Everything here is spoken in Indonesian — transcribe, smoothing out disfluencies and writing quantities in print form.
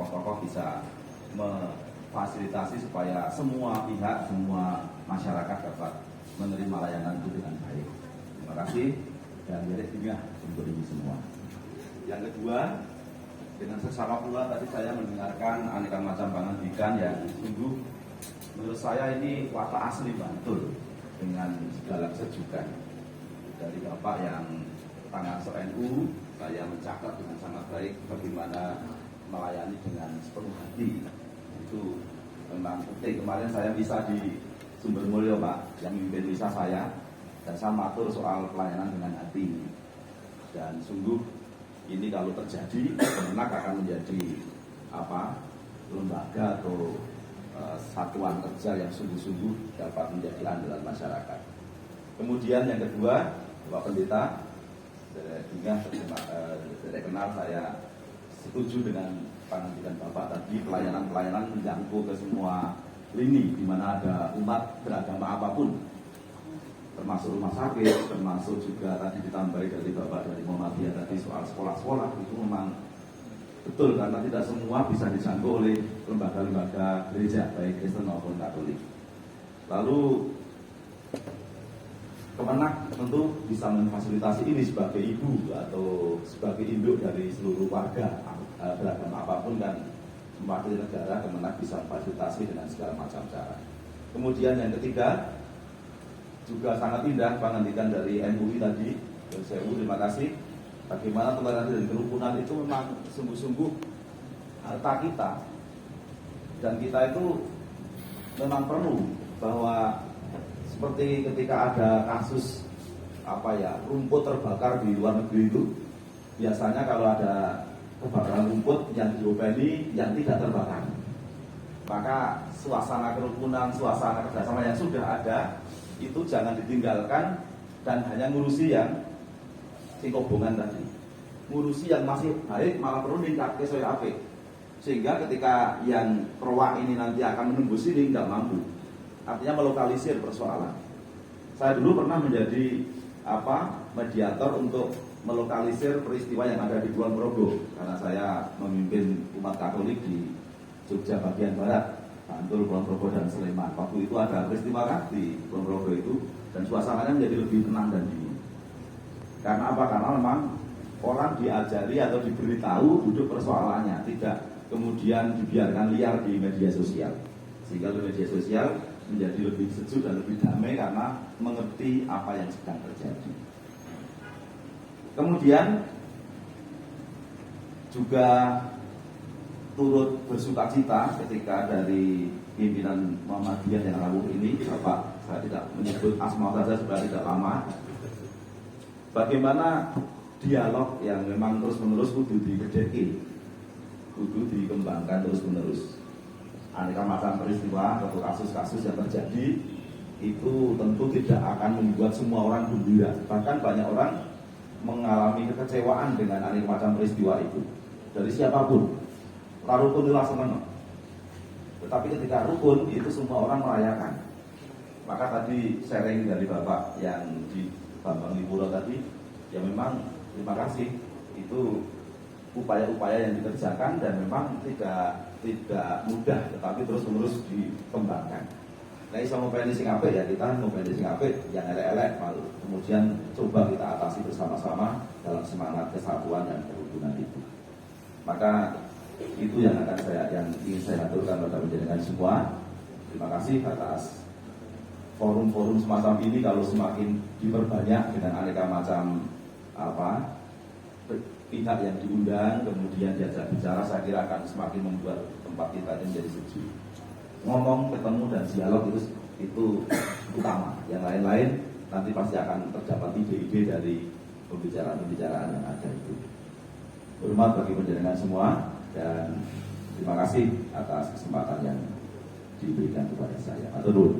tokoh-tokoh bisa memfasilitasi supaya semua pihak, semua masyarakat dapat menerima layanan itu dengan baik. Terima kasih dan beres untuk ini semua. Yang kedua, dengan seksama pula tadi saya mendengarkan aneka macam pendidikan yang sungguh menurut saya ini watak asli Bantul dengan segala kesejukan dari Bapak yang tangan NU. Saya mencatat dengan sangat baik bagaimana melayani dengan sepenuh hati. Itu memang penting. Kemarin saya bisa di Sumber Mulyo Pak, yang memimpin bisa saya, dan saya matur soal pelayanan dengan hati. Dan sungguh ini kalau terjadi, Kemenak akan menjadi lembaga atau satuan kerja yang sungguh-sungguh dapat menjadi andalan masyarakat. Kemudian yang kedua, Bapak Pendeta, dari kenal saya setuju dengan pandangan Bapak tadi, pelayanan menjangkau ke semua lini di mana ada umat beragama apapun, termasuk rumah sakit, termasuk juga tadi ditambahi dari Bapak dari Muhammadiyah tadi soal sekolah-sekolah. Itu memang betul karena tidak semua bisa dijangkau oleh lembaga-lembaga gereja baik Kristen maupun Katolik. Lalu Kemenak tentu bisa memfasilitasi ini sebagai ibu atau sebagai induk dari seluruh warga beragama apapun dan mewakili negara. Kemenak bisa memfasilitasi dengan segala macam cara. Kemudian yang ketiga, juga sangat indah pengandikan dari MUI tadi. Terima kasih. Bagaimana toleransi dan kerukunan itu memang sungguh-sungguh harta kita, dan kita itu memang perlu bahwa seperti ketika ada kasus rumput terbakar di luar negeri itu, biasanya kalau ada kebakaran rumput yang diopeni yang tidak terbakar, maka suasana kerukunan, suasana kerjasama yang sudah ada itu jangan ditinggalkan dan hanya ngurusi yang singkobongan tadi. Ngurusi yang masih baik malah perlu ningkat ke soal apik, sehingga ketika yang proa ini nanti akan menembus ini nggak mampu. Artinya melokalisir persoalan. Saya dulu pernah menjadi mediator untuk melokalisir peristiwa yang ada di Kulon Progo, karena saya memimpin umat Katolik di Jogja bagian barat, Bantul, Kulon Progo dan Sleman. Waktu itu ada peristiwa di Kulon Progo itu, dan suasananya menjadi lebih tenang dan dingin. Karena apa? Karena memang orang diajari atau diberitahu duduk persoalannya, tidak kemudian dibiarkan liar di media sosial, sehingga di media sosial menjadi lebih sejuk dan lebih damai karena mengerti apa yang sedang terjadi. Kemudian juga turut bersukacita ketika dari pimpinan Muhammadiyah yang rawuh ini, Bapak, saya tidak menyebut asma saja sudah tidak lama, bagaimana dialog yang memang terus-menerus kudu digedeki, kudu dikembangkan terus-menerus. Aneka macam peristiwa atau kasus-kasus yang terjadi itu tentu tidak akan membuat semua orang gembira. Bahkan banyak orang mengalami kekecewaan dengan aneka macam peristiwa itu dari siapapun. Rukun itu senang. Tetapi ketika rukun itu semua orang merayakan. Maka tadi sharing dari Bapak yang di Bambang Lipulo tadi, ya memang terima kasih, itu upaya-upaya yang dikerjakan dan memang tidak mudah, tetapi terus-menerus dikembangkan. Nah, iso ngopeni sing apik ya kita ngopeni sing apik, yang elek-elek malu. Kemudian coba kita atasi bersama-sama dalam semangat kesatuan dan kerukunan itu. Maka itu yang ingin saya aturkan pada penjenengan semua. Terima kasih atas forum-forum semacam ini. Kalau semakin diperbanyak dengan aneka macam pihak yang diundang, kemudian diajak bicara, saya kira akan semakin membuat tempat kita ini menjadi sejuk. Ngomong, ketemu, dan dialog itu utama. Yang lain-lain nanti pasti akan terdapat ide-ide dari pembicaraan-pembicaraan yang ada itu. Hormat bagi penjenengan semua dan terima kasih atas kesempatan yang diberikan kepada saya. Matur nuwun.